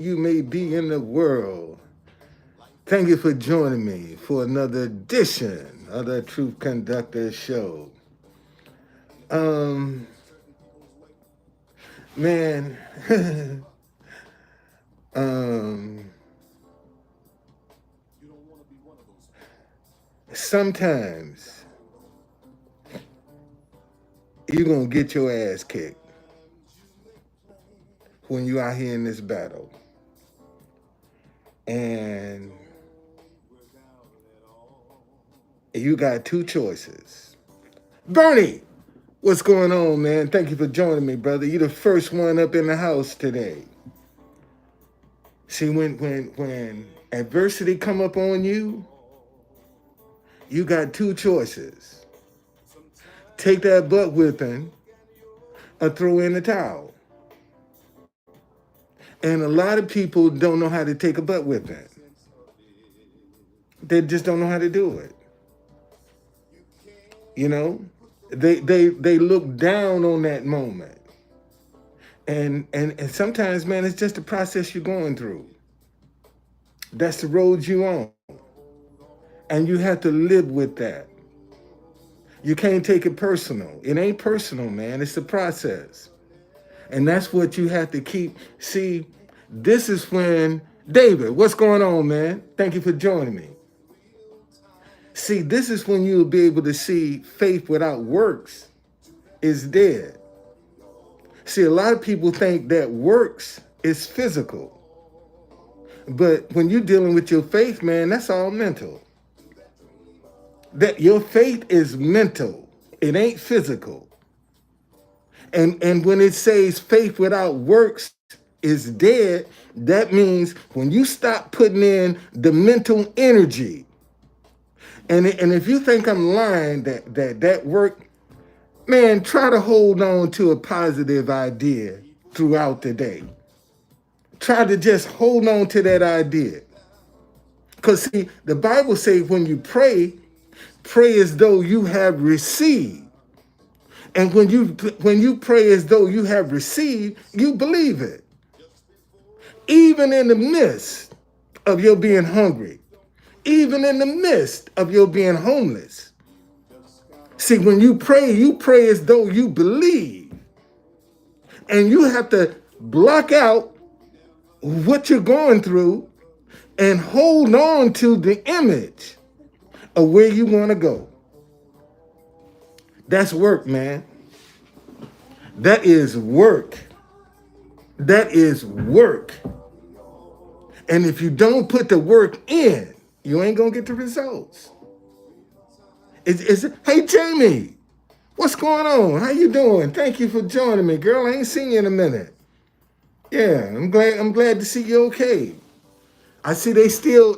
you may be in the world. Thank you for joining me for another edition of the Truth Conductor Show. Um, man, um, sometimes you're gonna get your ass kicked when you out here in this battle, and you got two choices. Bernie, what's going on, man? Thank you for joining me, brother. You're the first one up in the house today. See, when adversity come up on you, you got two choices. Take that butt whipping or throw in the towel. And a lot of people don't know how to take a butt whipping. They just don't know how to do it. You know? They look down on that moment. And sometimes, man, it's just the process you're going through. That's the road you on. And you have to live with that. You can't take it personal. It ain't personal, man. It's the process. And that's what you have to keep. See, this is when, David, what's going on, man? Thank you for joining me. See, this is when you'll be able to see faith without works is dead. See, a lot of people think that works is physical. But when you're dealing with your faith, man, that's all mental. That your faith is mental. It ain't physical. And when it says faith without works is dead, that means when you stop putting in the mental energy, and if you think I'm lying that work, man, try to hold on to a positive idea throughout the day. Try to just hold on to that idea. Because see, the Bible says when you pray as though you have received. And when you pray as though you have received, you believe it. Even in the midst of your being hungry, even in the midst of your being homeless. See, when you pray as though you believe. And you have to block out what you're going through and hold on to the image of where you want to go. That's work, man. That is work. That is work. And if you don't put the work in, you ain't gonna get the results. Hey, Jamie, what's going on? How you doing? Thank you for joining me, girl. I ain't seen you in a minute. Yeah, I'm glad to see you okay. I see they still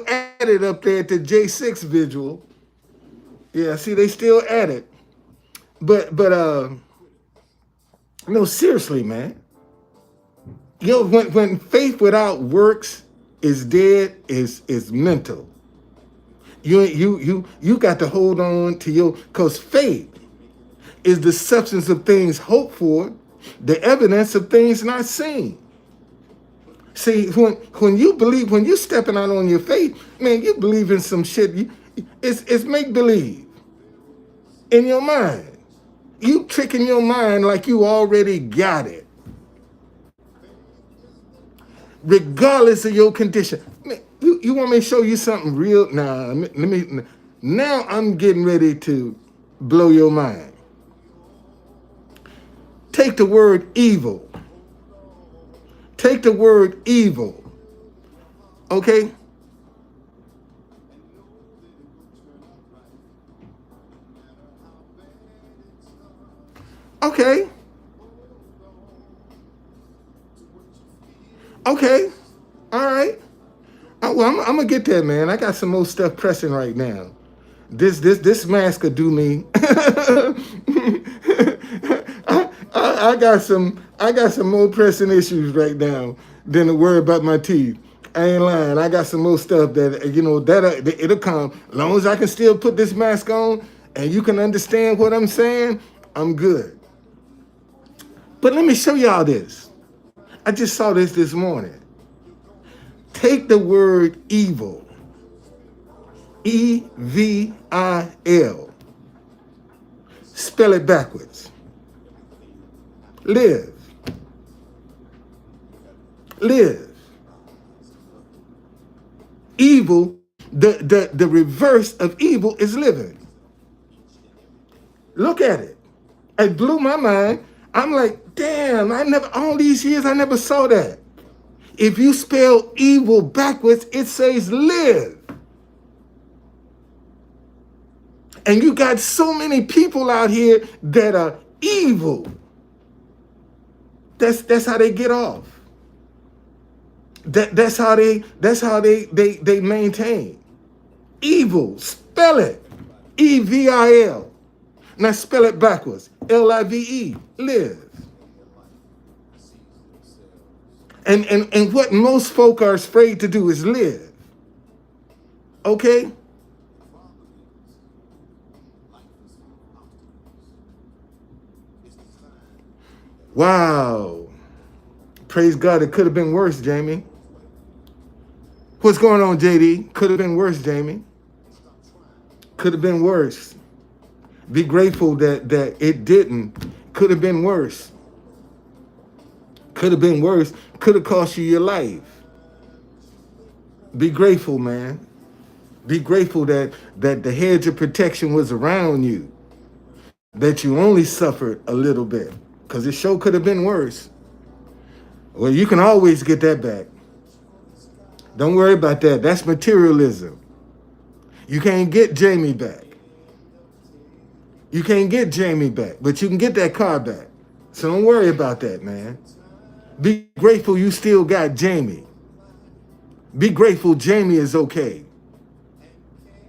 at it up there at the J6 visual. Yeah, I see they still at it. But no, seriously, man. Yo, when faith without works is dead, is mental. You got to hold on to because faith is the substance of things hoped for, the evidence of things not seen. See, when you believe, when you stepping out on your faith, man, you believe in some shit. It's make believe in your mind. You tricking your mind like you already got it, regardless of your condition. Man, you want me to show you something real? Nah, let me. Now I'm getting ready to blow your mind. Take the word evil. Take the word evil. Okay? Okay. Okay. All right. Well, I'm gonna get there, man. I got some more stuff pressing right now. This mask could do me. I got some more pressing issues right now than to worry about my teeth. I ain't lying. I got some more stuff that it'll come. As long as I can still put this mask on and you can understand what I'm saying, I'm good. But let me show y'all this. I just saw this morning. Take the word evil, EVIL, spell it backwards. Live. Live. Evil, the reverse of evil is living. Look at it. It blew my mind. I'm like, damn, all these years, I never saw that. If you spell evil backwards, it says live. And you got so many people out here that are evil. That's how they get off. That's how they maintain. Evil, spell it. EVIL. Now spell it backwards. LIVE, live. And what most folk are afraid to do is live. Okay? Wow. Praise God, it could have been worse, Jamie. What's going on, JD? Could have been worse, Jamie. Could have been worse. Be grateful that it didn't. Could have been worse. Could have been worse. Could have cost you your life. Be grateful, man. Be grateful that the hedge of protection was around you. That you only suffered a little bit. Because it sure could have been worse. Well, you can always get that back. Don't worry about that. That's materialism. You can't get Jamie back. You can't get Jamie back, but you can get that car back. So don't worry about that, man. Be grateful you still got Jamie. Be grateful Jamie is okay.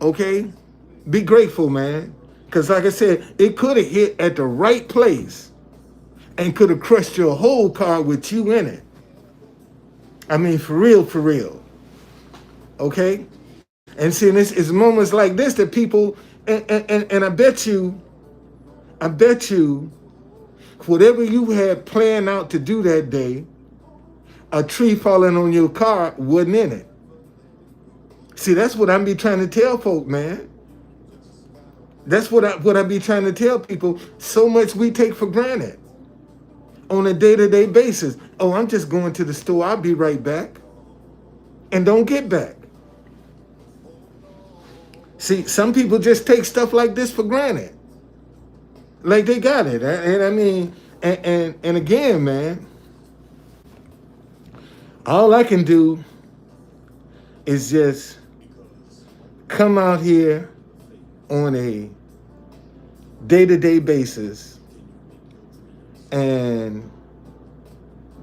Okay? Be grateful, man. Because like I said, it could have hit at the right place and could have crushed your whole car with you in it. I mean, for real, for real. Okay? And see, this is moments like this that people, and I bet you, whatever you had planned out to do that day, a tree falling on your car wasn't in it. See, that's what I be trying to tell folk, man. That's what I be trying to tell people. So much we take for granted on a day-to-day basis. Oh, I'm just going to the store. I'll be right back. And don't get back. See, some people just take stuff like this for granted. Like they got it. And I mean, and again, man, all I can do is just come out here on a day-to-day basis and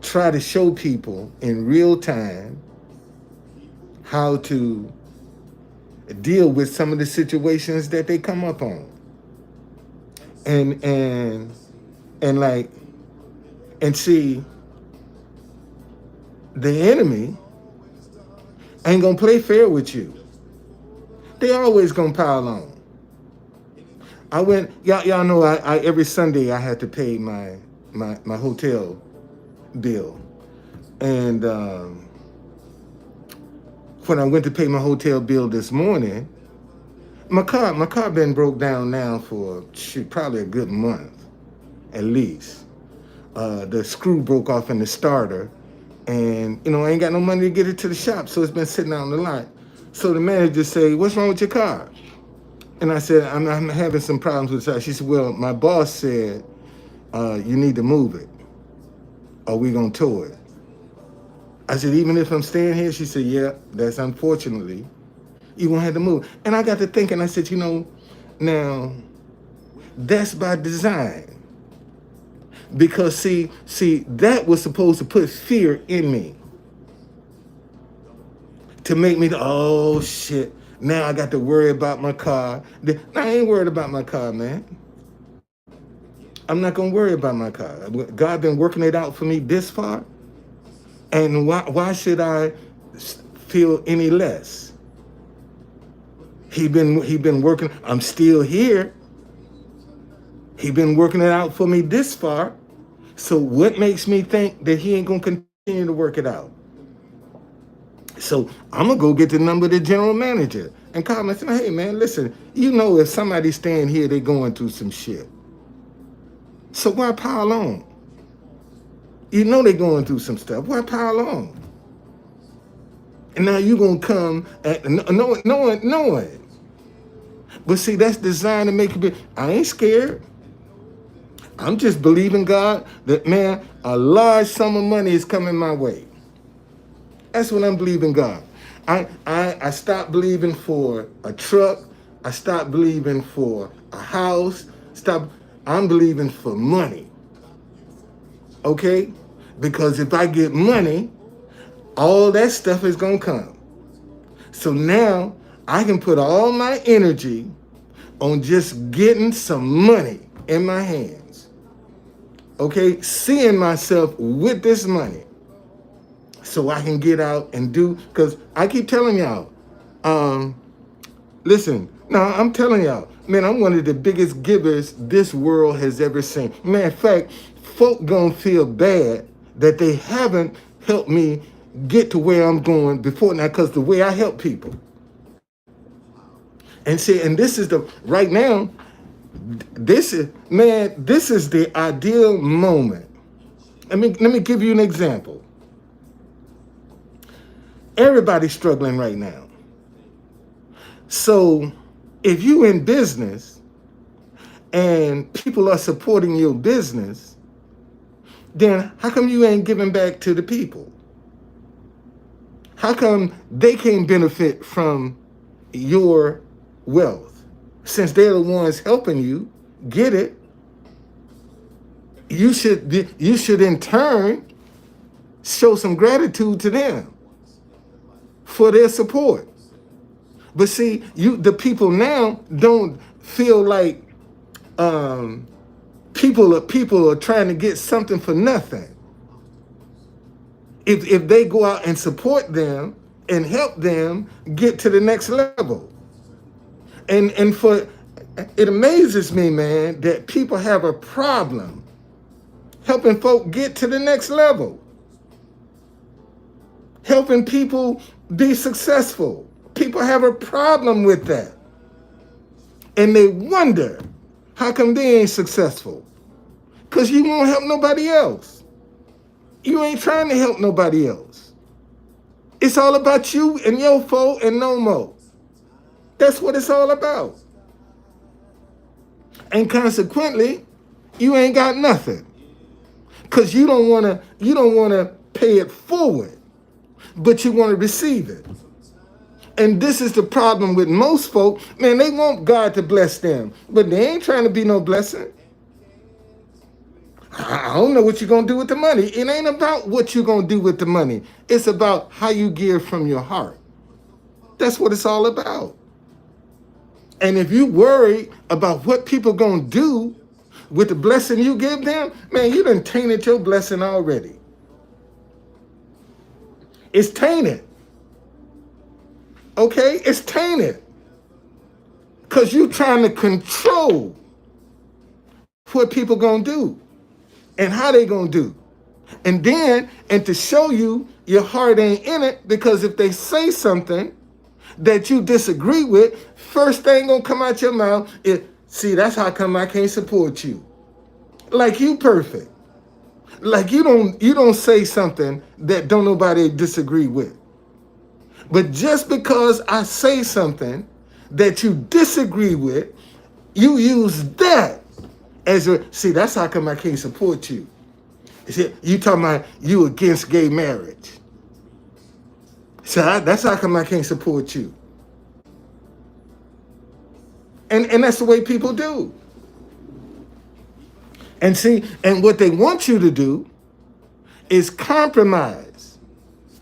try to show people in real time how to deal with some of the situations that they come up on. And see, the enemy ain't gonna play fair with you. They always gonna pile on. I went, y'all know I every Sunday I had to pay my hotel bill. And when I went to pay my hotel bill this morning, my car been broke down now for probably a good month, at least. The screw broke off in the starter, and I ain't got no money to get it to the shop, so it's been sitting out on the lot. So the manager say, "What's wrong with your car?" And I said, I'm having some problems with it. She said, "Well, my boss said you need to move it, or we gonna tow it." I said, "Even if I'm staying here?" She said, "Yeah, that's unfortunately. You won't have to move." And I got to thinking, I said, now, that's by design. Because see, that was supposed to put fear in me. To make me, oh shit, now I got to worry about my car. I ain't worried about my car, man. I'm not gonna worry about my car. God been working it out for me this far. And why should I feel any less? He been working. I'm still here. He been working it out for me this far. So what makes me think that he ain't gonna continue to work it out? So I'm gonna go get the number of the general manager and call him and say, hey man, listen, you know if somebody's staying here, they're going through some shit. So why pile on? You know they're going through some stuff. Why pile on? And now you're gonna come at knowing. But see, that's designed to make you be. I ain't scared. I'm just believing God that, man, a large sum of money is coming my way. That's what I'm believing God. I stopped believing for a truck. I stopped believing for a house. I'm believing for money. Okay? Because if I get money, all that stuff is gonna come. So now I can put all my energy on just getting some money in my hands. Okay, seeing myself with this money so I can get out and do, because I keep telling y'all, listen, no, I'm telling y'all, man, I'm one of the biggest givers this world has ever seen. Matter of fact, folk gonna feel bad that they haven't helped me get to where I'm going before now, because the way I help people. And see, and this is right now, this is the ideal moment. Let me give you an example. Everybody's struggling right now. So if you in business and people are supporting your business, then how come you ain't giving back to the people? How come they can't benefit from your wealth? Since they're the ones helping you get it, you should in turn show some gratitude to them for their support. But see, the people now don't feel like people are trying to get something for nothing. If they go out and support them and help them get to the next level. And for it amazes me, man, that people have a problem helping folk get to the next level. Helping people be successful. People have a problem with that. And they wonder, how come they ain't successful? Because you won't help nobody else. You ain't trying to help nobody else. It's all about you and your folk and no more. That's what it's all about. And consequently, you ain't got nothing. Because you don't wanna pay it forward, but you want to receive it. And this is the problem with most folk. Man, they want God to bless them, but they ain't trying to be no blessing. I don't know what you're going to do with the money. It ain't about what you're going to do with the money. It's about how you give from your heart. That's what it's all about. And if you worry about what people going to do with the blessing you give them, man, you done tainted your blessing already. It's tainted. Okay? It's tainted. Because you trying to control what people going to do and how they going to do. And to show you your heart ain't in it, because if they say something that you disagree with, first thing going to come out your mouth is, see, that's how come I can't support you. Like you perfect. Like you don't say something that don't nobody disagree with. But just because I say something that you disagree with, you use that as see, that's how come I can't support you. See, you talking about you against gay marriage. So that's how come I can't support you. And that's the way people do. And see, and what they want you to do is compromise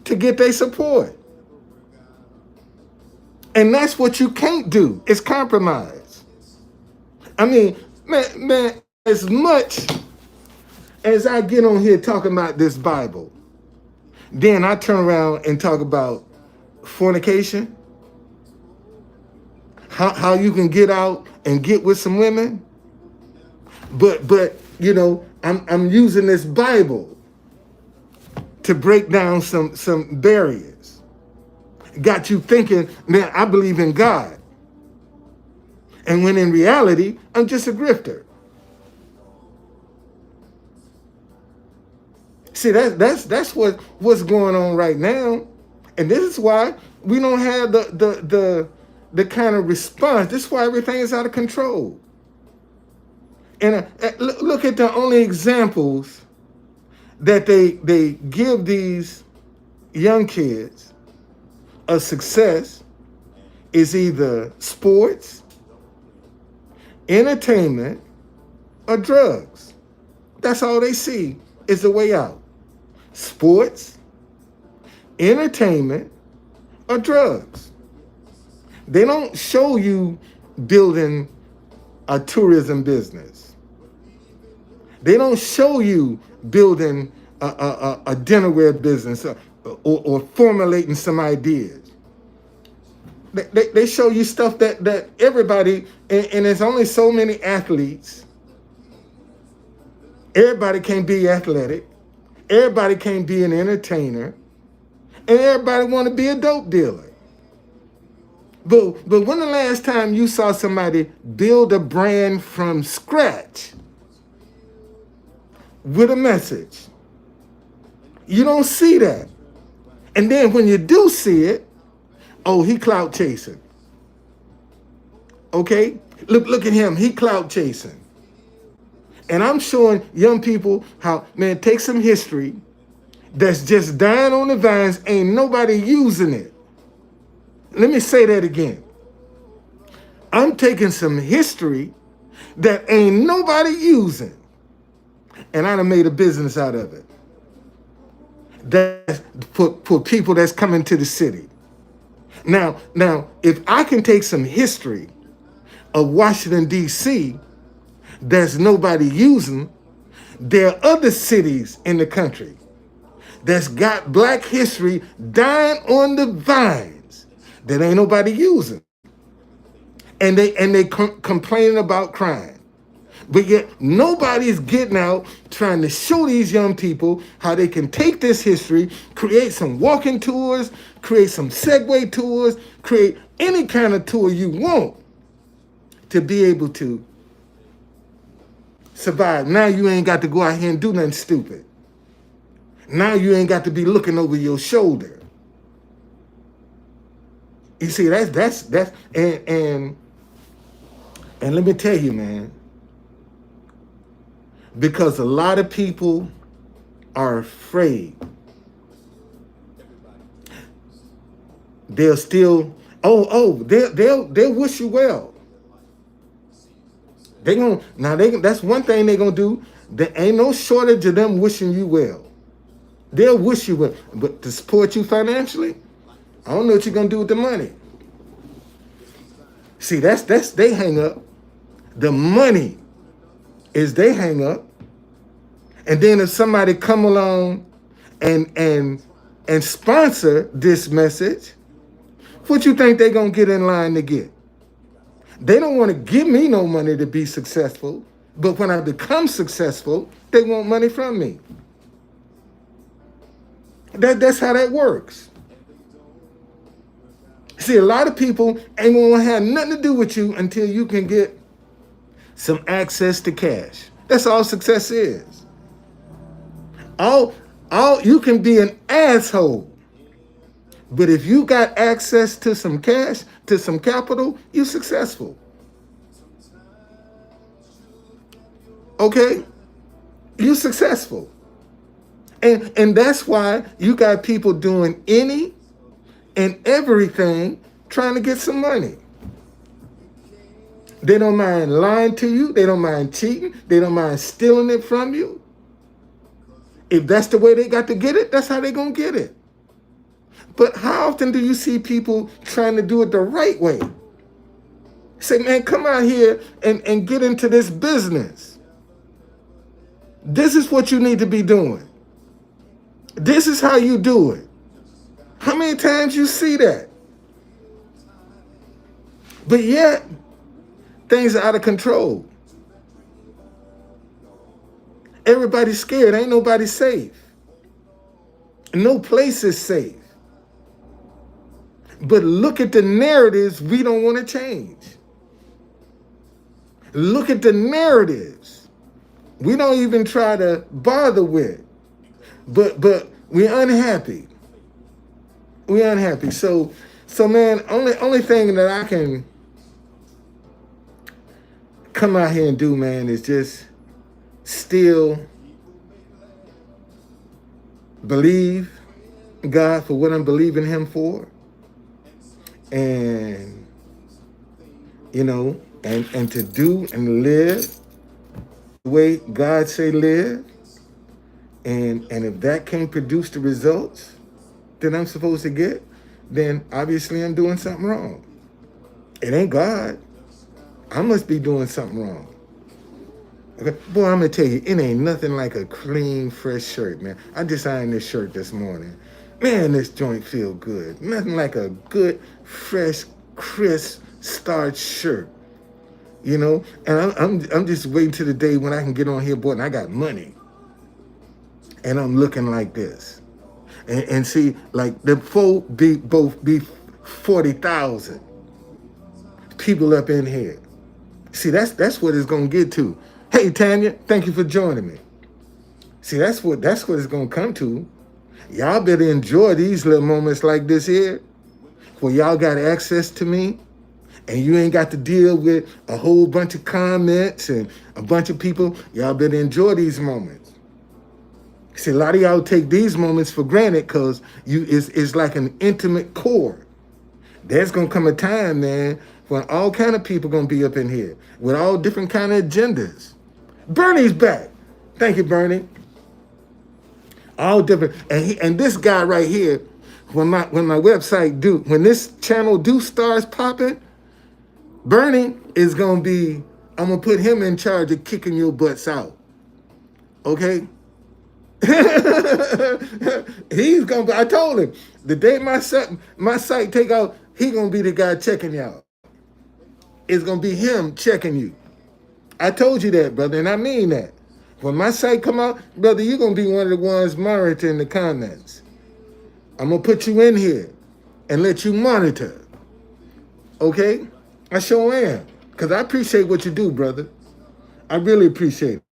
to get their support. And that's what you can't do, is compromise. I mean, man, as much as I get on here talking about this Bible, then I turn around and talk about fornication, how you can get out and get with some women. But you know, I'm using this Bible to break down some barriers. got you thinking, man, I believe in God. And when in reality, I'm just a grifter. See, that's what's going on right now. And this is why we don't have the kind of response. This is why everything is out of control. And look at the only examples that they give these young kids of success is either sports, entertainment, or drugs. That's all they see is the way out. Sports, entertainment, or drugs. They don't show you building a tourism business. They don't show you building a dinnerware business or formulating some ideas. They show you stuff that everybody, and there's only so many athletes. Everybody can't be athletic. Everybody can't be an entertainer. And everybody want to be a dope dealer. But when the last time you saw somebody build a brand from scratch with a message? You don't see that. And then when you do see it, oh, he clout chasing. Okay? Look at him. He clout chasing. And I'm showing young people how, man, take some history that's just dying on the vines, ain't nobody using it. Let me say that again. I'm taking some history that ain't nobody using, and I done made a business out of it. That's for people that's coming to the city. Now, if I can take some history of Washington, D.C. that's nobody using, there are other cities in the country that's got black history dying on the vines that ain't nobody using. And they complaining about crime. But yet nobody's getting out trying to show these young people how they can take this history, create some walking tours, create some Segway tours, create any kind of tour you want to be able to survive. Now you ain't got to go out here and do nothing stupid. Now you ain't got to be looking over your shoulder. You see, that's and let me tell you, man, because a lot of people are afraid. They'll still, they'll wish you well. That's one thing they're gonna do. There ain't no shortage of them wishing you well. They'll wish you well, but to support you financially, I don't know what you're gonna do with the money. See, that's they hang up. The money is they hang up. And then if somebody come along and sponsor this message, what you think they gonna get in line to get? They don't want to give me no money to be successful, but when I become successful, they want money from me. That's how that works. See, a lot of people ain't gonna have nothing to do with you until you can get some access to cash. That's all success is. All you can be an asshole, but if you got access to some cash, to some capital, you're successful. Okay? You're successful. And that's why you got people doing any and everything trying to get some money. They don't mind lying to you. They don't mind cheating. They don't mind stealing it from you. If that's the way they got to get it, that's how they're going to get it. But how often do you see people trying to do it the right way? Say, man, come out here and get into this business. This is what you need to be doing. This is how you do it. How many times you see that? But yet, things are out of control. Everybody's scared. Ain't nobody safe. No place is safe. But look at the narratives we don't want to change. Look at the narratives we don't even try to bother with. But we're unhappy. We're unhappy. So man, only thing that I can come out here and do, man, is just still believe God for what I'm believing Him for, and and to do and live the way God say live, and if that can't produce the results that I'm supposed to get, then obviously I'm doing something wrong. It ain't God. I must be doing something wrong. Okay? Boy, I'm gonna tell you, it ain't nothing like a clean, fresh shirt, man. I just ironed this shirt this morning. Man, this joint feel good. Nothing like a good, fresh, crisp, starched shirt. And I'm just waiting till the day when I can get on here, boy, and I got money, and I'm looking like this, and see, like the folk both be 40,000 people up in here. See, that's what it's gonna get to. Hey Tanya, thank you for joining me. See, that's what it's gonna come to. Y'all better enjoy these little moments like this here, where y'all got access to me, and you ain't got to deal with a whole bunch of comments and a bunch of people. Y'all better enjoy these moments. See, a lot of y'all take these moments for granted because it's like an intimate core. There's gonna come a time, man, when all kind of people gonna be up in here with all different kind of agendas. Bernie's back. Thank you, Bernie. All different, and this guy right here, when my website when this channel starts popping, Bernie is gonna be. I'm gonna put him in charge of kicking your butts out. Okay. He's gonna be. I told him the day my site take out, he gonna be the guy checking y'all. It's gonna be him checking you. I told you that, brother, and I mean that. When my site come out, brother, you're gonna be one of the ones monitoring the comments. I'm gonna put you in here and let you monitor. Okay? I sure am. Because I appreciate what you do, brother. I really appreciate it.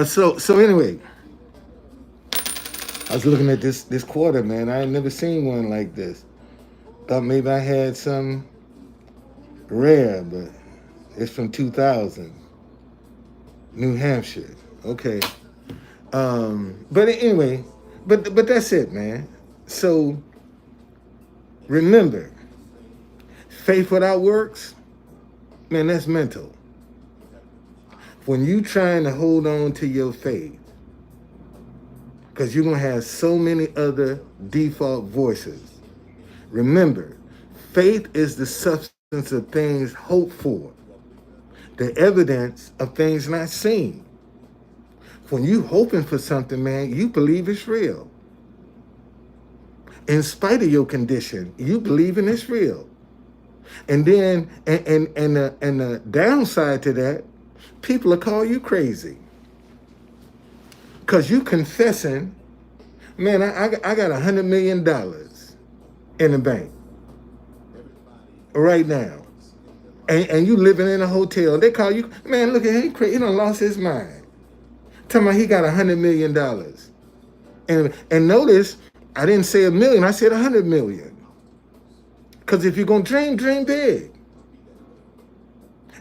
So anyway, I was looking at this quarter, man. I ain't never seen one like this. Thought maybe I had some rare, but it's from 2000, New Hampshire. Okay. But anyway, but that's it, man. So remember, faith without works, man, that's mental. When you trying to hold on to your faith, because you're going to have so many other default voices. Remember, faith is the substance of things hoped for, the evidence of things not seen. When you hoping for something, man, you believe it's real. In spite of your condition, you believe in it's real. And then, and the downside to that, people will call you crazy. Because you confessing, man, I got $100 million in the bank right now. And you living in a hotel. They call you, man, look at him, he done lost his mind. Talking about he got $100 million. And notice, I didn't say a million, I said 100 million. Because if you're going to dream big.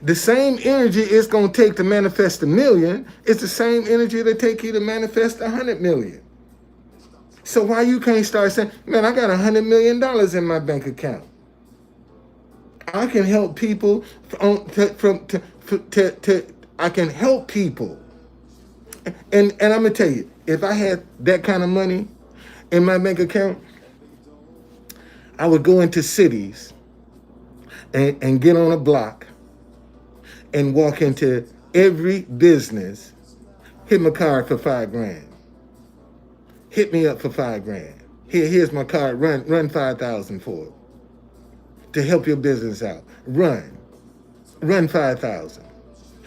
The same energy it's going to take to manifest $1 million is the same energy that take you to manifest 100 million. So why you can't start saying, man, I got $100 million in my bank account. I can help people I can help people. And I'm going to tell you, if I had that kind of money in my bank account, I would go into cities and get on a block and walk into every business, hit my card for $5 grand. hit me up for $5,000. Here's my card. Run 5,000 for it to help your business out. Run 5,000.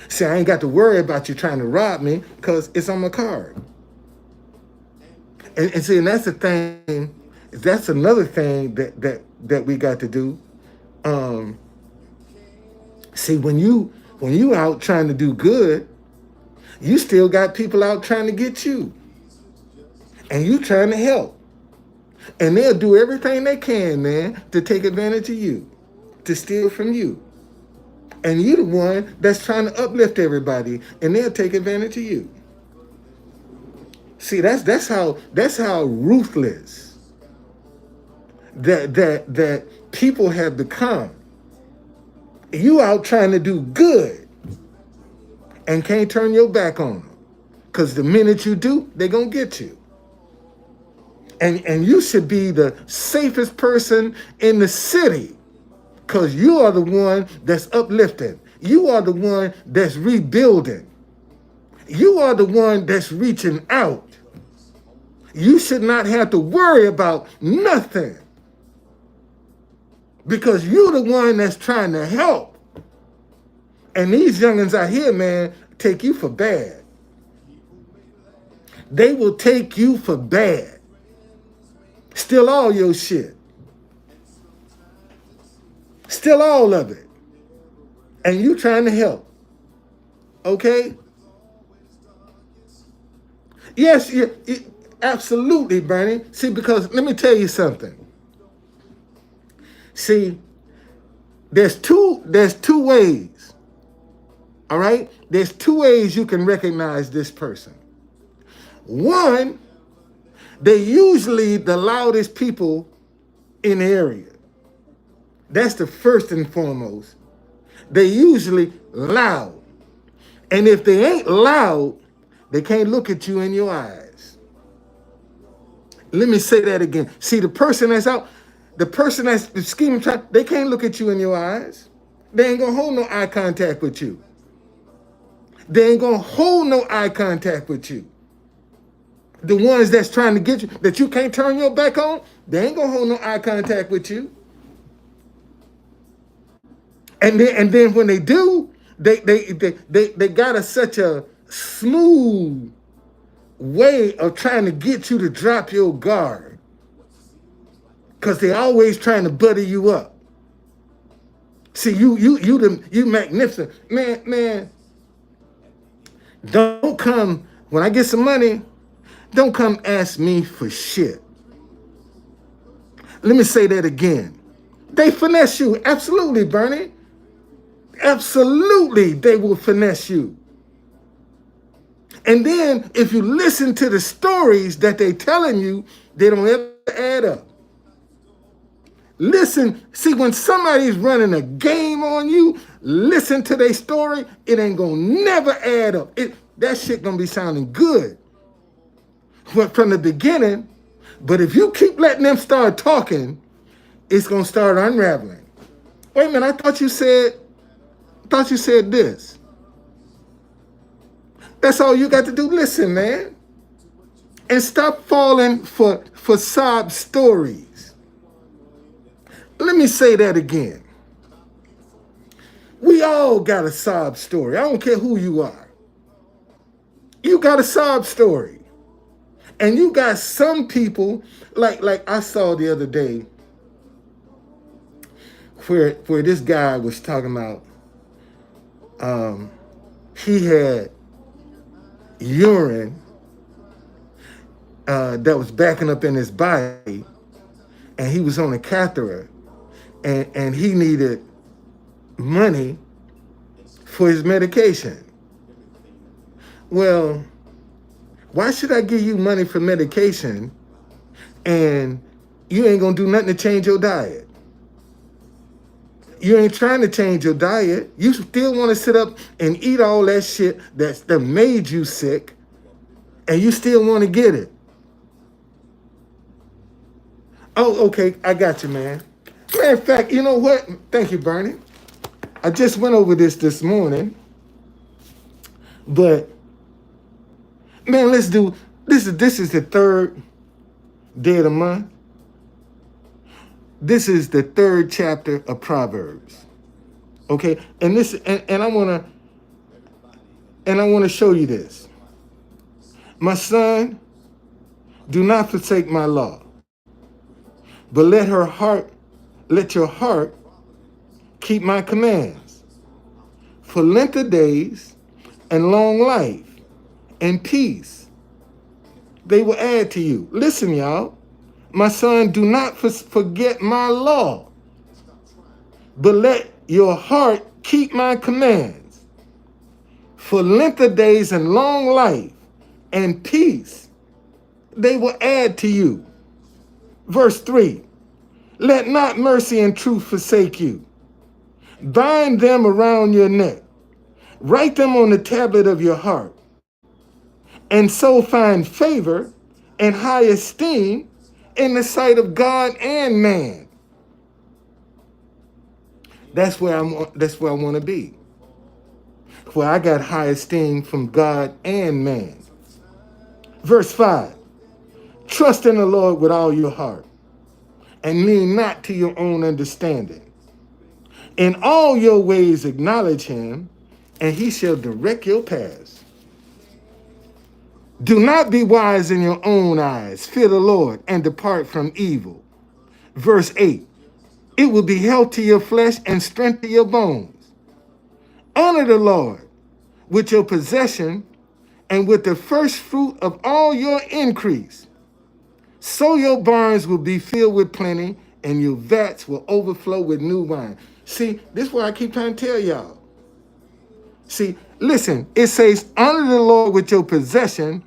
See, I ain't got to worry about you trying to rob me because it's on my card. And see, and that's the thing. That's another thing that we got to do. See, when you out trying to do good, you still got people out trying to get you, and you trying to help, and they'll do everything they can, man, to take advantage of you, to steal from you, and you the one that's trying to uplift everybody, and they'll take advantage of you. See, that's how ruthless that people have become. You out trying to do good and can't turn your back on them, because the minute you do, they're gonna get you. And you should be the safest person in the city, because you are the one that's uplifting. You are the one that's rebuilding. You are the one that's reaching out. You should not have to worry about nothing, because you're the one that's trying to help. And these youngins out here, man, take you for bad. They will take you for bad. Steal all your shit. Steal all of it. And you trying to help. Okay? Yes, absolutely, Bernie. See, because let me tell you something. See, there's two ways. All right? There's two ways you can recognize this person. One, they're usually the loudest people in the area. That's the first and foremost. They're usually loud. And if they ain't loud, they can't look at you in your eyes. Let me say that again. See, the person that's out, the person that's scheming, they can't look at you in your eyes. They ain't gonna hold no eye contact with you. They ain't gonna hold no eye contact with you. The ones that's trying to get you, that you can't turn your back on, they ain't gonna hold no eye contact with you. And then when they do, they got such a smooth way of trying to get you to drop your guard, because they always trying to butter you up. See, you magnificent man. Don't come when I get some money. Don't come ask me for shit. Let me say that again. They finesse you, absolutely, Bernie. Absolutely, they will finesse you. And then if you listen to the stories that they telling you, they don't ever add up. Listen, see, when somebody's running a game on you, listen to their story, it ain't gonna never add up. That shit gonna be sounding good from the beginning, but if you keep letting them start talking, it's gonna start unraveling. Wait a minute, I thought you said this. That's all you got to do. Listen, man. And stop falling for sob stories. Let me say that again. We all got a sob story. I don't care who you are. You got a sob story. And you got some people, like I saw the other day, where this guy was talking about he had urine that was backing up in his body, and he was on a catheter, and he needed money for his medication. Well, why should I give you money for medication and you ain't gonna do nothing to change your diet? You ain't trying to change your diet. You still want to sit up and eat all that shit that made you sick, and you still want to get it. Oh, okay, I got you, man. Matter of fact, you know what? Thank you, Bernie. I just went over this morning, but man, let's do this. This is the third day of the month. This is the 3rd chapter of Proverbs. Okay, and I want to show you this. My son, do not forsake my law, but let your heart keep my commands. For length of days and long life and peace, they will add to you. Listen, y'all. My son, do not forget my law, but let your heart keep my commands. For length of days and long life and peace, they will add to you. Verse 3, let not mercy and truth forsake you. Bind them around your neck. Write them on the tablet of your heart. And so find favor and high esteem in the sight of God and man. That's where I want to be. Where I got high esteem from God and man. Verse 5. Trust in the Lord with all your heart, and lean not to your own understanding. In all your ways acknowledge him, and he shall direct your paths. Do not be wise in your own eyes. Fear the Lord and depart from evil. Verse 8. It will be health to your flesh and strength to your bones. Honor the Lord with your possession and with the first fruit of all your increase. So your barns will be filled with plenty, and your vats will overflow with new wine. See, this is what I keep trying to tell y'all. See, listen, it says, honor the Lord with your possession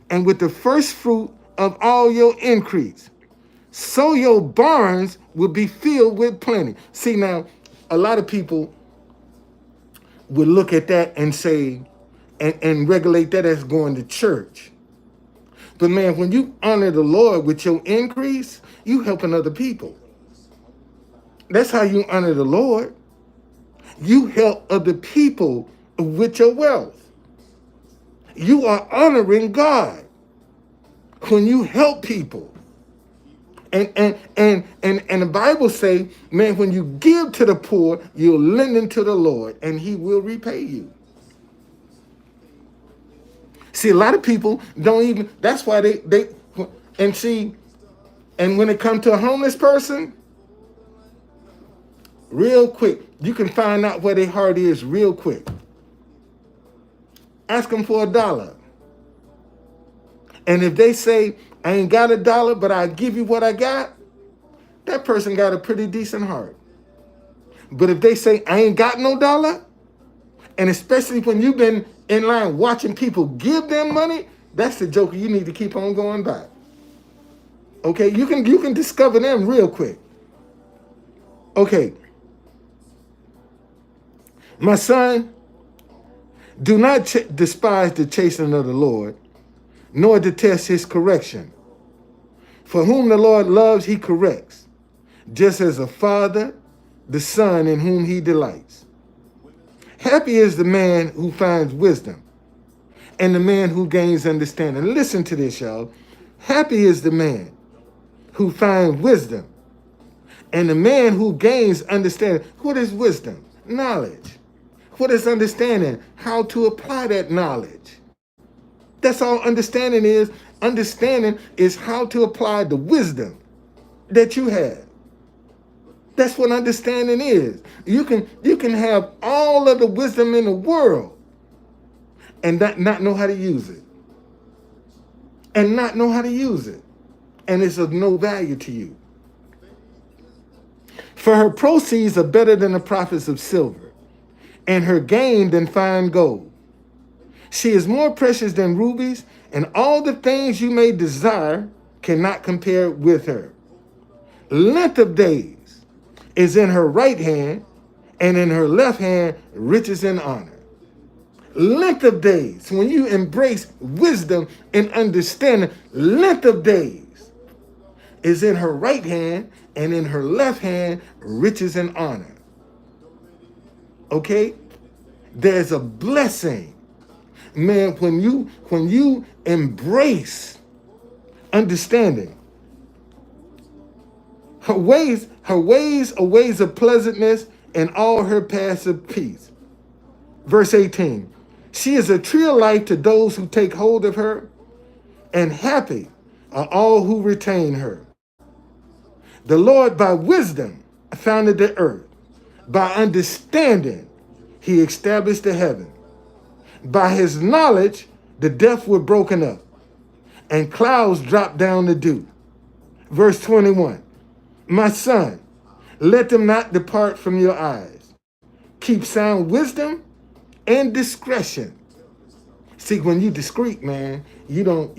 and with the first fruit of all your increase. So your barns will be filled with plenty. See, now, a lot of people would look at that and say, and regulate that as going to church. But man, when you honor the Lord with your increase, you helping other people. That's how you honor the Lord. You help other people with your wealth. You are honoring God when you help people. And the Bible say, man, when you give to the poor, you're lending to the Lord, and he will repay you. See, a lot of people don't even, that's why and when it comes to a homeless person, real quick, you can find out where their heart is real quick. Ask them for $1. And if they say, I ain't got $1, but I'll give you what I got, that person got a pretty decent heart. But if they say, I ain't got no dollar, and especially when you've been in line watching people give them money, that's the joker you need to keep on going by. Okay, you can discover them real quick. Okay. My son, do not despise the chastening of the Lord, nor detest his correction. For whom the Lord loves, he corrects, just as a father, the son in whom he delights. Happy is the man who finds wisdom, and the man who gains understanding. Listen to this, y'all. Happy is the man who finds wisdom, and the man who gains understanding. What is wisdom? Knowledge. What is understanding? How to apply that knowledge. That's all understanding is. Understanding is how to apply the wisdom that you have. That's what understanding is. You can have all of the wisdom in the world and not know how to use it. And not know how to use it. And it's of no value to you. For her proceeds are better than the profits of silver, and her gain than fine gold. She is more precious than rubies, and all the things you may desire cannot compare with her. Length of days is in her right hand, and in her left hand riches and honor. Length of days, when you embrace wisdom and understanding, length of days is in her right hand, and in her left hand riches and honor. Okay? There's a blessing. Man, when you embrace understanding, Her ways are ways of pleasantness, and all her paths of peace. Verse 18. She is a tree of life to those who take hold of her, and happy are all who retain her. The Lord by wisdom founded the earth. By understanding, he established the heaven. By his knowledge, the depths were broken up, and clouds dropped down the dew. Verse 21. My son, let them not depart from your eyes. Keep sound wisdom and discretion. See, when you discreet, man, you don't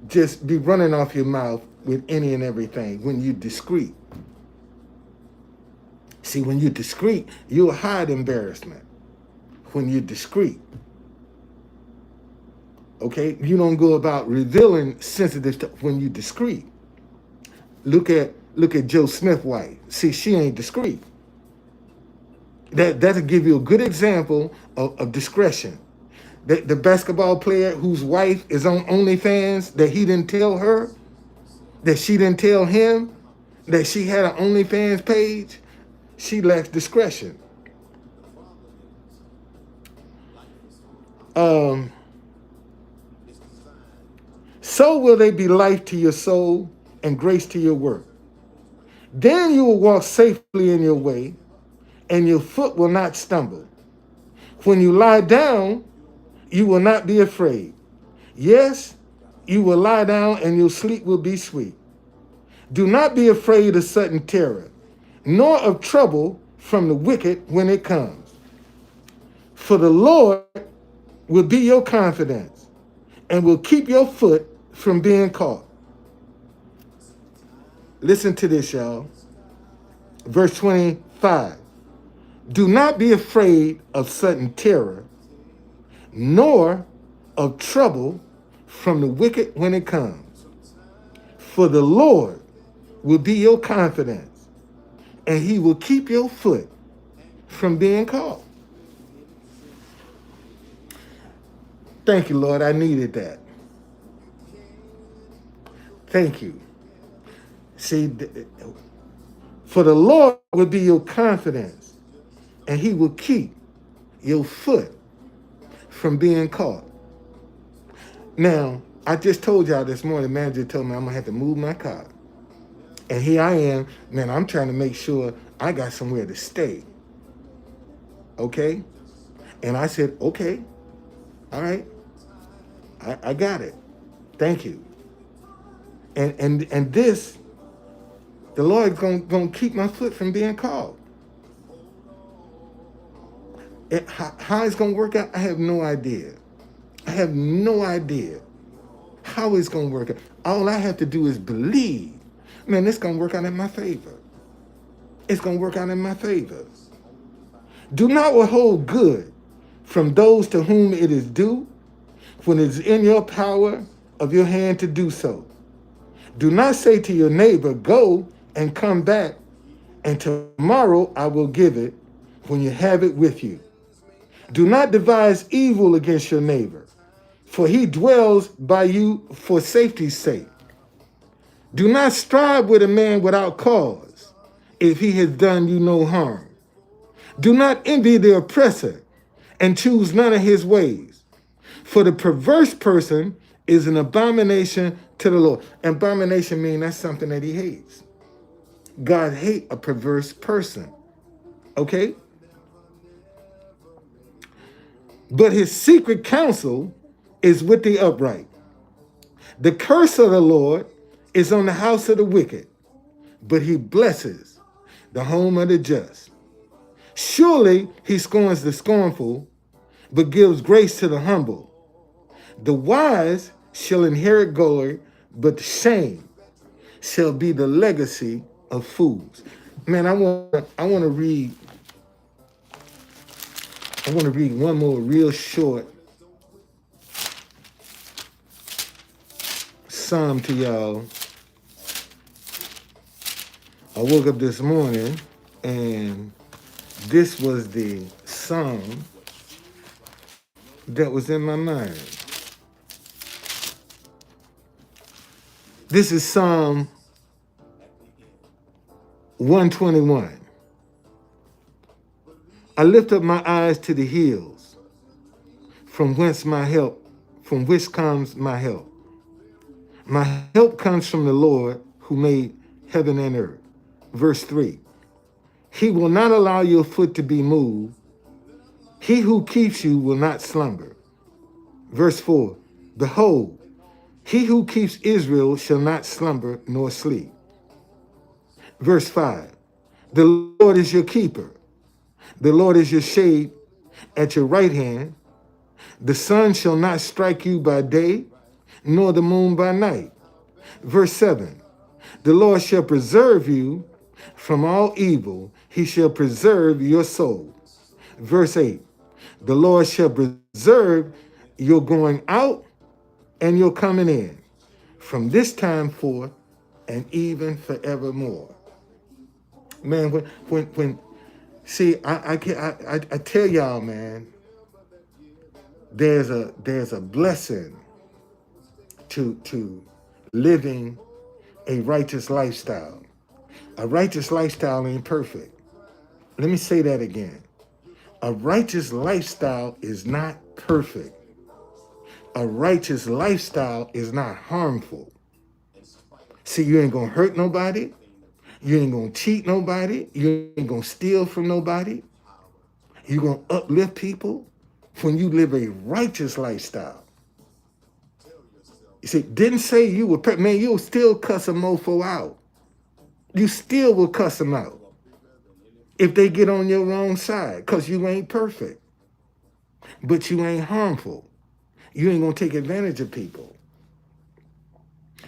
just be running off your mouth with any and everything. When you discreet. See, when you're discreet, you'll hide embarrassment. When you're discreet. Okay? You don't go about revealing sensitive stuff when you're discreet. Look at Joe Smith's wife. See, she ain't discreet. That'll give you a good example of discretion. The basketball player whose wife is on OnlyFans, that he didn't tell her, that she didn't tell him, that she had an OnlyFans page, she lacks discretion. So will they be life to your soul and grace to your work. Then you will walk safely in your way, and your foot will not stumble. When you lie down, you will not be afraid. Yes, you will lie down, and your sleep will be sweet. Do not be afraid of sudden terror, nor of trouble from the wicked when it comes. For the Lord will be your confidence, and will keep your foot from being caught. Listen to this, y'all. Verse 25. Do not be afraid of sudden terror, nor of trouble from the wicked when it comes. For the Lord will be your confidence, and he will keep your foot from being caught. Thank you, Lord. I needed that. Thank you. See, for the Lord will be your confidence, and he will keep your foot from being caught. Now, I just told y'all this morning, the manager told me I'm going to have to move my car. And here I am, man, I'm trying to make sure I got somewhere to stay. Okay? And I said, okay, all right, I got it. Thank you. And this, the Lord's going to keep my foot from being caught. How it's going to work out, I have no idea. I have no idea how it's going to work out. All I have to do is believe. Man, it's going to work out in my favor. It's going to work out in my favor. Do not withhold good from those to whom it is due, when it is in your power of your hand to do so. Do not say to your neighbor, go and come back, and tomorrow I will give it when you have it with you. Do not devise evil against your neighbor, for he dwells by you for safety's sake. Do not strive with a man without cause, if he has done you no harm. Do not envy the oppressor, and choose none of his ways. For the perverse person is an abomination to the Lord. Abomination means that's something that he hates. God hates a perverse person. Okay? But his secret counsel is with the upright. The curse of the Lord is on the house of the wicked, but he blesses the home of the just. Surely he scorns the scornful, but gives grace to the humble. The wise shall inherit glory, but shame shall be the legacy of fools. Man, I want to read one more real short psalm to y'all. I woke up this morning and this was the psalm that was in my mind. This is Psalm 121. I lift up my eyes to the hills, from which comes my help. My help comes from the Lord who made heaven and earth. Verse 3. He will not allow your foot to be moved. He who keeps you will not slumber. Verse 4. Behold, he who keeps Israel shall not slumber nor sleep. Verse 5. The Lord is your keeper. The Lord is your shade at your right hand. The sun shall not strike you by day, nor the moon by night. Verse 7. The Lord shall preserve you from all evil. He shall preserve your soul. Verse 8. The Lord shall preserve your going out and your coming in from this time forth and even forevermore. Man, when see, I tell y'all, man, there's a blessing to living a righteous lifestyle. A righteous lifestyle ain't perfect. Let me say that again. A righteous lifestyle is not perfect. A righteous lifestyle is not harmful. See, you ain't gonna hurt nobody. You ain't gonna cheat nobody. You ain't gonna steal from nobody. You're gonna uplift people when you live a righteous lifestyle. You see, didn't say you would, man, you'll still cuss a mofo out. You still will cuss them out if they get on your wrong side, because you ain't perfect. But you ain't harmful. You ain't gonna take advantage of people.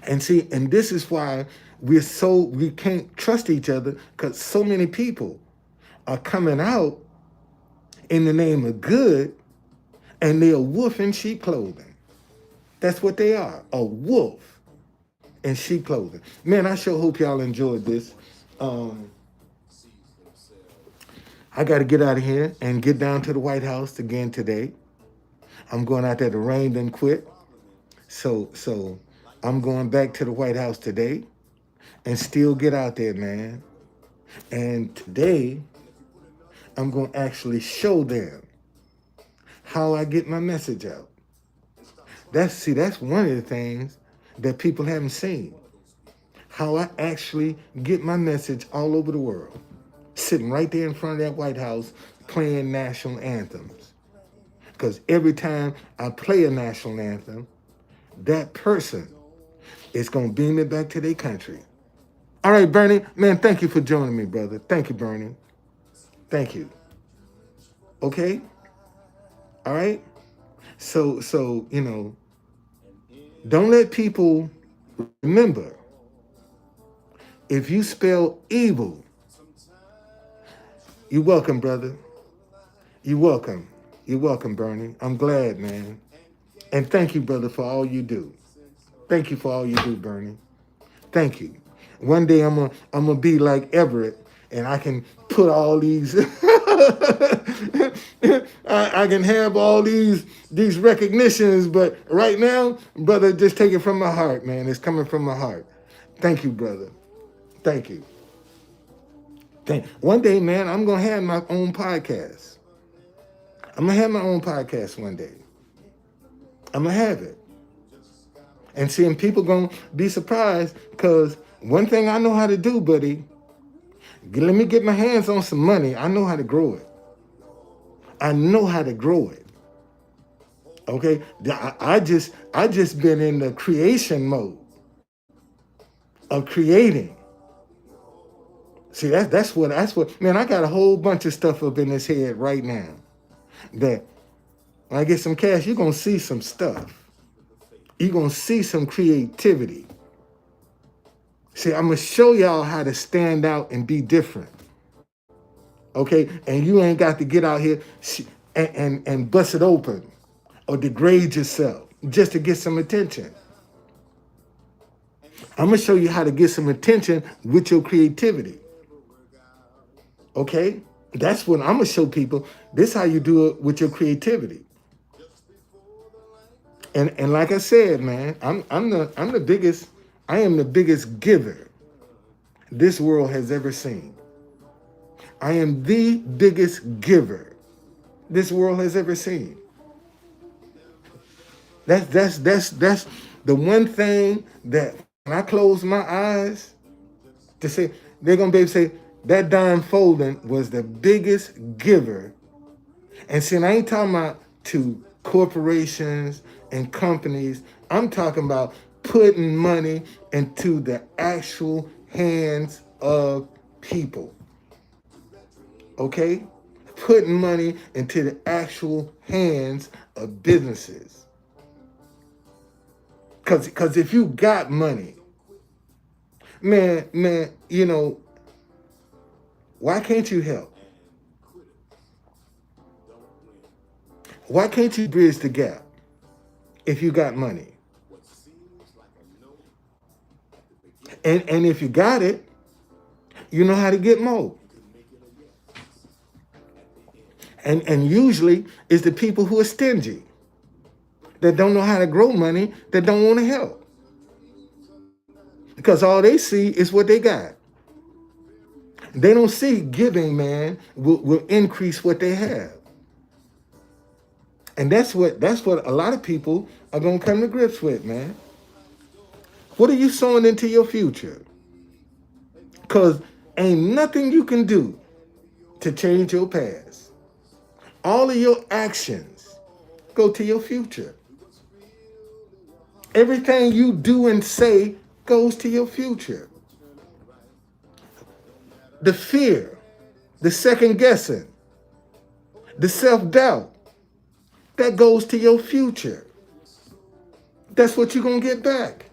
And see, and this is why we can't trust each other, because so many people are coming out in the name of good, and they're a wolf in sheep clothing. That's what they are, a wolf in sheep clothing. Man, I sure hope y'all enjoyed this. I got to get out of here and get down to the White House again today. I'm going out there. The rain done quit. So I'm going back to the White House today and still get out there, man. And today, I'm going to actually show them how I get my message out. That's one of the things that people haven't seen. How I actually get my message all over the world. Sitting right there in front of that White House playing national anthems. Because every time I play a national anthem, that person is going to beam it back to their country. All right, Bernie, man, thank you for joining me, brother. Thank you, Bernie. Thank you. Okay? All right? So don't let people remember, if you spell evil, you're welcome, brother. You're welcome. You're welcome, Bernie. I'm glad, man. And thank you, brother, for all you do. Thank you for all you do, Bernie. Thank you. One day I'm gonna be like Everett, and I can put all these. I can have all these recognitions, but right now, brother, just take it from my heart, man. It's coming from my heart. Thank you, brother. Thank you. One day, man, I'm gonna have my own podcast. I'm gonna have my own podcast one day. I'm gonna have it. And seeing people gonna be surprised, because one thing I know how to do, buddy, let me get my hands on some money. I know how to grow it. I know how to grow it. Okay? I just been in the creation mode of creating. See, that's what, man, I got a whole bunch of stuff up in this head right now that when I get some cash, you're gonna see some stuff. You're going to see some creativity. See, I'm going to show y'all how to stand out and be different. Okay? And you ain't got to get out here and bust it open or degrade yourself just to get some attention. I'm going to show you how to get some attention with your creativity. Okay? That's what I'm going to show people. This is how you do it with your creativity. And like I said, man, I'm the biggest I am the biggest giver this world has ever seen. I am the biggest giver this world has ever seen. That's the one thing that when I close my eyes to say, they're gonna be able to say that Don Folden was the biggest giver. And see, I ain't talking about to corporations and companies. I'm talking about putting money into the actual hands of people. Okay? Putting money into the actual hands of businesses. Because if you got money, man, you know, why can't you help? Why can't you bridge the gap if you got money? And if you got it, you know how to get more. And usually it's the people who are stingy, that don't know how to grow money, that don't want to help. Because all they see is what they got. They don't see giving, man, will increase what they have. And that's what a lot of people are gonna come to grips with, man. What are you sowing into your future? Because ain't nothing you can do to change your past. All of your actions go to your future. Everything you do and say goes to your future. The fear, the second guessing, the self-doubt, that goes to your future. That's what you're going to get back.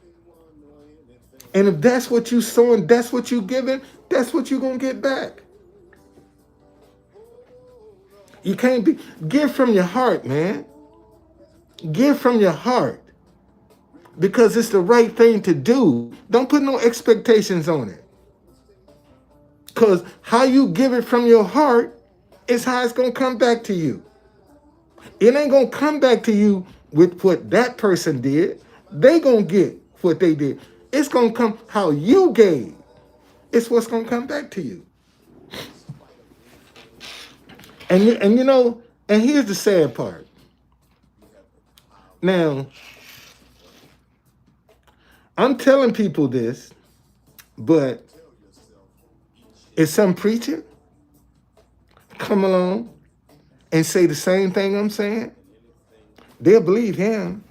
And if that's what you're sowing, that's what you're giving, that's what you're going to get back. You can't give from your heart, man. Give from your heart. Because it's the right thing to do. Don't put no expectations on it. Because how you give it from your heart is how it's going to come back to you. It ain't going to come back to you with what that person did. They going to get what they did. It's going to come how you gave. It's what's going to come back to you. And you know, and here's the sad part. Now, I'm telling people this, but if some preacher come along and say the same thing I'm saying, they'll believe him.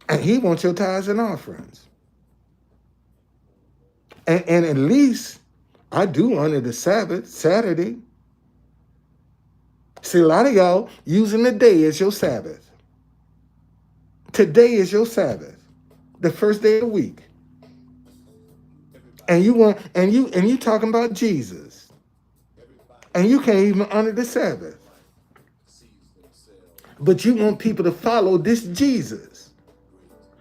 And he wants your tithes and offerings. And at least I do honor the Sabbath, Saturday. See, a lot of y'all using the day as your Sabbath. Today is your Sabbath, the first day of the week. And you talking about Jesus. And you can't even honor the Sabbath. But you want people to follow this Jesus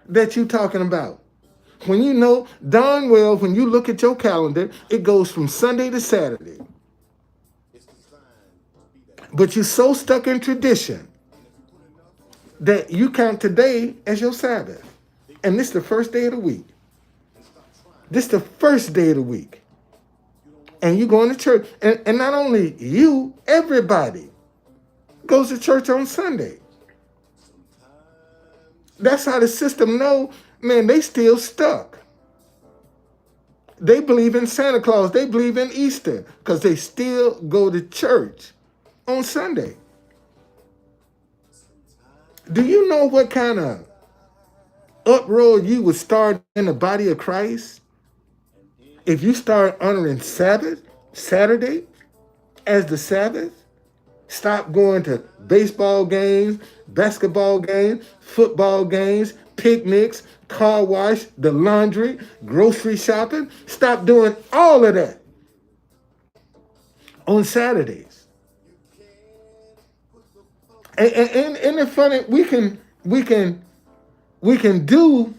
that you talking about. When you know darn well, when you look at your calendar, it goes from Sunday to Saturday. But you're so stuck in tradition that you count today as your Sabbath. And this is the first day of the week. This is the first day of the week. And you going to church. And not only you, everybody goes to church on Sunday. That's how the system know, man, they still stuck. They believe in Santa Claus. They believe in Easter because they still go to church on Sunday. Do you know what kind of uproar you would start in the body of Christ if you start honoring Saturday as the Sabbath? Stop going to baseball games, basketball games, football games, picnics, car wash, the laundry, grocery shopping. Stop doing all of that on Saturdays. And it's funny, we can do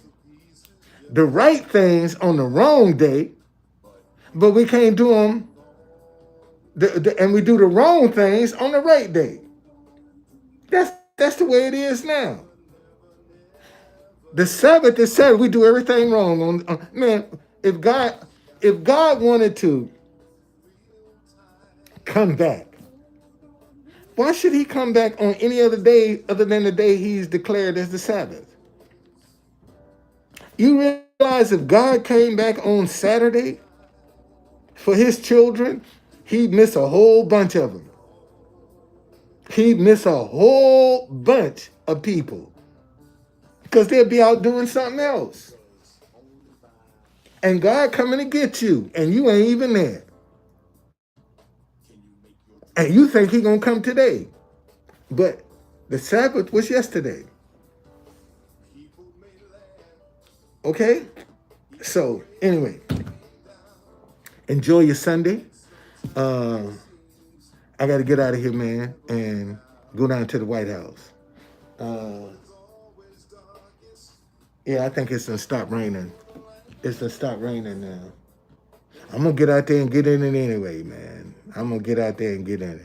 the right things on the wrong day, but we can't do them. And we do the wrong things on the right day. That's the way it is now. The Sabbath is Sabbath. We do everything wrong man. If God wanted to come back, why should he come back on any other day other than the day he's declared as the Sabbath? You realize if God came back on Saturday for his children, he'd miss a whole bunch of them. He'd miss a whole bunch of people because they'd be out doing something else. And God coming to get you, and you ain't even there. And you think he gonna come today. But the Sabbath was yesterday. Okay? So, anyway, enjoy your Sunday. I got to get out of here, man, and go down to the White House. Yeah, I think it's going to stop raining. It's going to stop raining now. I'm going to get out there and get in it anyway, man. I'm going to get out there and get in it.